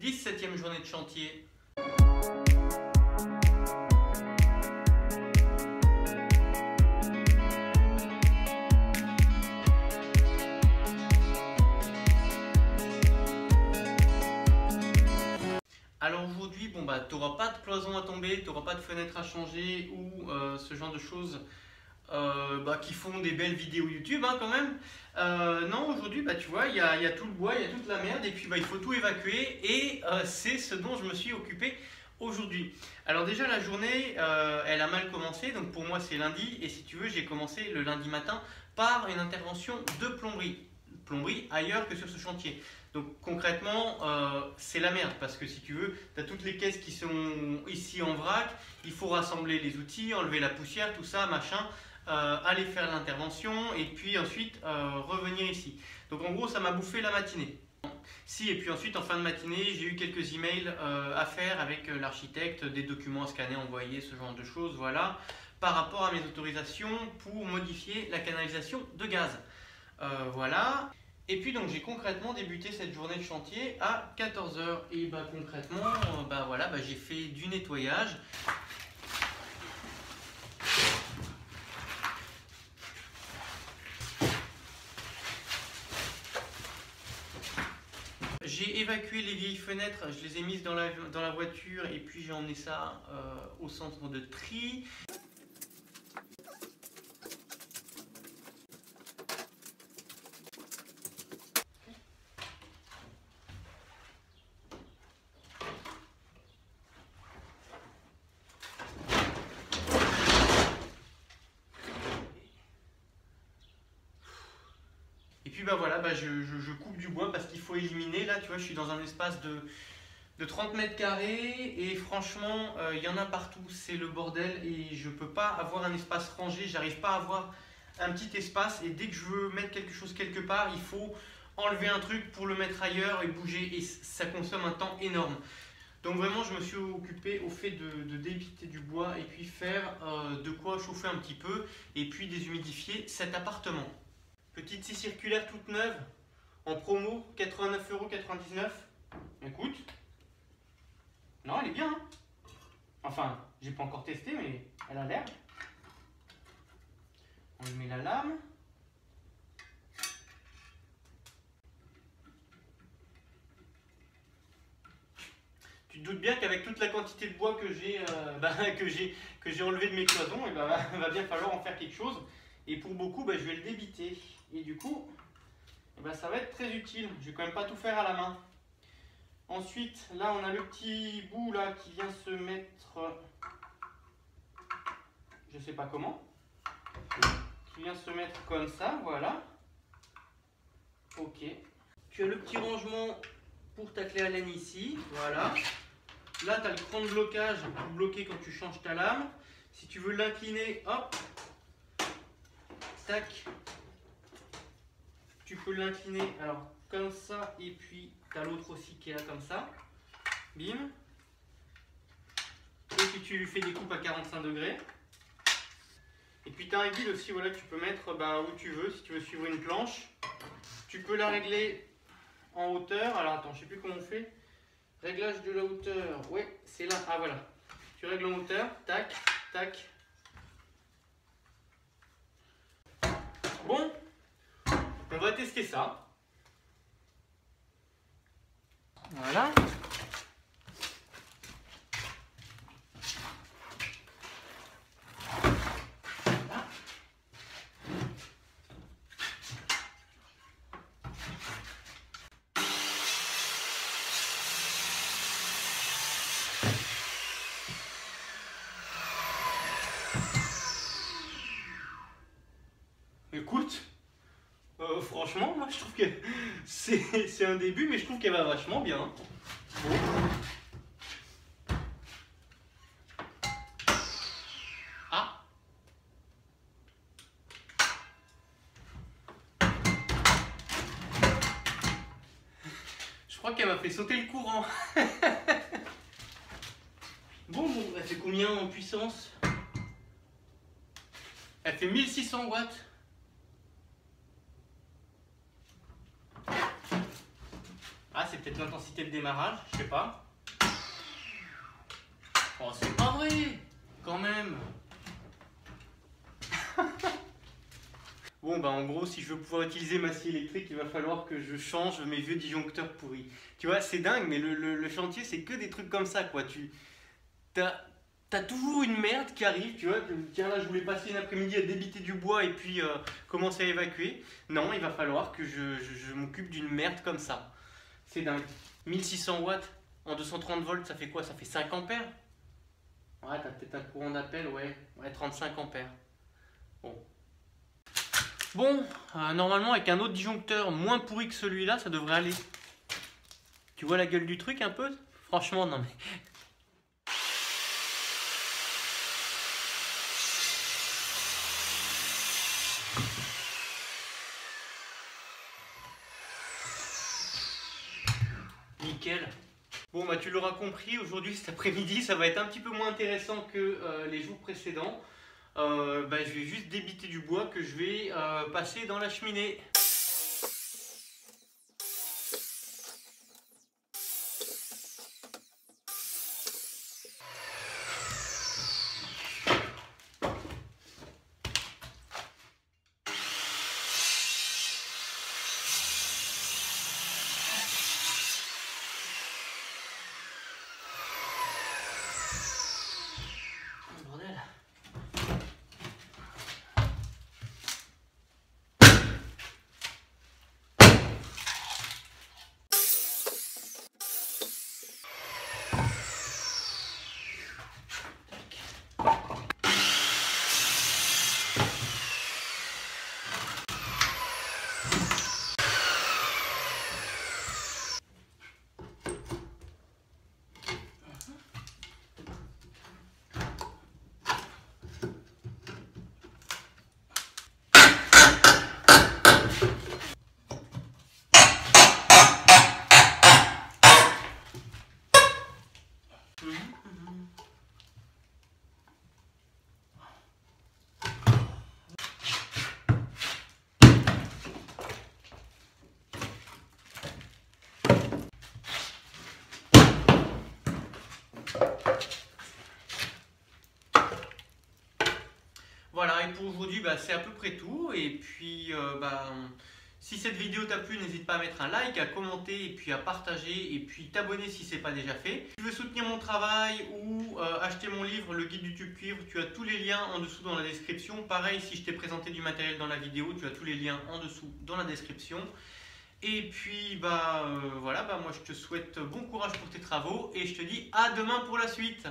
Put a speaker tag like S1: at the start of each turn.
S1: 17e journée de chantier. Alors aujourd'hui, bon bah, tu n'auras pas de cloison à tomber, tu n'auras pas de fenêtre à changer ou ce genre de choses qui font des belles vidéos YouTube hein, quand même. Non, aujourd'hui, bah, tu vois, il y a tout le bois, il y a toute la merde et puis bah, il faut tout évacuer et c'est ce dont je me suis occupé aujourd'hui. Alors déjà la journée, elle a mal commencé, donc pour moi c'est lundi et si tu veux, j'ai commencé le lundi matin par une intervention de plomberie ailleurs que sur ce chantier. Donc concrètement, c'est la merde parce que si tu veux, tu as toutes les caisses qui sont ici en vrac, il faut rassembler les outils, enlever la poussière, tout ça, machin, aller faire l'intervention et puis ensuite revenir ici. Donc en gros, ça m'a bouffé la matinée. Si, et puis ensuite en fin de matinée, j'ai eu quelques emails à faire avec l'architecte, des documents à scanner, envoyer, ce genre de choses, voilà, par rapport à mes autorisations pour modifier la canalisation de gaz. Voilà. Et puis donc j'ai concrètement débuté cette journée de chantier à 14 h et bah concrètement j'ai fait du nettoyage. J'ai évacué les vieilles fenêtres, je les ai mises dans la voiture et puis j'ai emmené ça au centre de tri. Et puis bah voilà, je coupe du bois parce qu'il faut éliminer. Là tu vois, je suis dans un espace de 30 mètres carrés et franchement il y en a partout, c'est le bordel et je peux pas avoir un espace rangé, j'arrive pas à avoir un petit espace et dès que je veux mettre quelque chose quelque part, il faut enlever un truc pour le mettre ailleurs et bouger et ça consomme un temps énorme. Donc vraiment je me suis occupé au fait de débiter du bois et puis faire de quoi chauffer un petit peu et puis déshumidifier cet appartement. Petite scie circulaire toute neuve, en promo, 89,99 €. Écoute, non elle est bien, hein. Enfin, j'ai pas encore testé mais elle a l'air. On met la lame. Tu te doutes bien qu'avec toute la quantité de bois que j'ai enlevé de mes cloisons, il va bien falloir en faire quelque chose. Et pour beaucoup, je vais le débiter. Et du coup, ça va être très utile. Je vais quand même pas tout faire à la main. Ensuite, là, on a le petit bout là qui vient se mettre, je sais pas comment, qui vient se mettre comme ça, voilà. Ok. Tu as le petit rangement pour ta clé Allen ici, voilà. Là, tu as le cran de blocage pour bloquer quand tu changes ta lame. Si tu veux l'incliner, hop, tac, tu peux l'incliner alors comme ça et puis tu as l'autre aussi qui est là comme ça, bim, et puis tu lui fais des coupes à 45 degrés et puis tu as un guide aussi, voilà, que tu peux mettre où tu veux. Si tu veux suivre une planche, tu peux la régler en hauteur. Alors attends, je sais plus comment on fait, réglage de la hauteur, ouais c'est là, ah voilà, tu règles en hauteur, tac, tac. Bon, on va tester ça. Voilà. Écoute, franchement, moi je trouve que c'est un début, mais je trouve qu'elle va vachement bien. Bon. Ah. Je crois qu'elle m'a fait sauter le courant. Bon, elle fait combien en puissance? Elle fait 1600 watts. Ah, c'est peut-être l'intensité de démarrage, je sais pas. Oh, c'est pas vrai, quand même. Bon, bah en gros, si je veux pouvoir utiliser ma scie électrique, il va falloir que je change mes vieux disjoncteurs pourris. Tu vois, c'est dingue, mais le chantier, c'est que des trucs comme ça, quoi. T'as toujours une merde qui arrive, tu vois. Tiens, là, je voulais passer une après-midi à débiter du bois et puis commencer à évacuer. Non, il va falloir que je m'occupe d'une merde comme ça. C'est dingue. 1600 watts en 230 volts, ça fait quoi? Ça fait 5 ampères? Ouais, t'as peut-être un courant d'appel, ouais. Ouais, 35 ampères. Bon. Bon, normalement avec un autre disjoncteur moins pourri que celui-là, ça devrait aller. Tu vois la gueule du truc un peu? Franchement, non mais... Nickel. Bon bah tu l'auras compris, aujourd'hui cet après-midi ça va être un petit peu moins intéressant que les jours précédents. Bah, je vais juste débiter du bois que je vais passer dans la cheminée. Bordel. Voilà, et pour aujourd'hui, bah, c'est à peu près tout. Et puis, si cette vidéo t'a plu, n'hésite pas à mettre un like, à commenter, et puis à partager, et puis t'abonner si ce n'est pas déjà fait. Si tu veux soutenir mon travail ou acheter mon livre, le guide du tube cuivre, tu as tous les liens en dessous dans la description. Pareil, si je t'ai présenté du matériel dans la vidéo, tu as tous les liens en dessous dans la description. Et puis, voilà, moi je te souhaite bon courage pour tes travaux, et je te dis à demain pour la suite.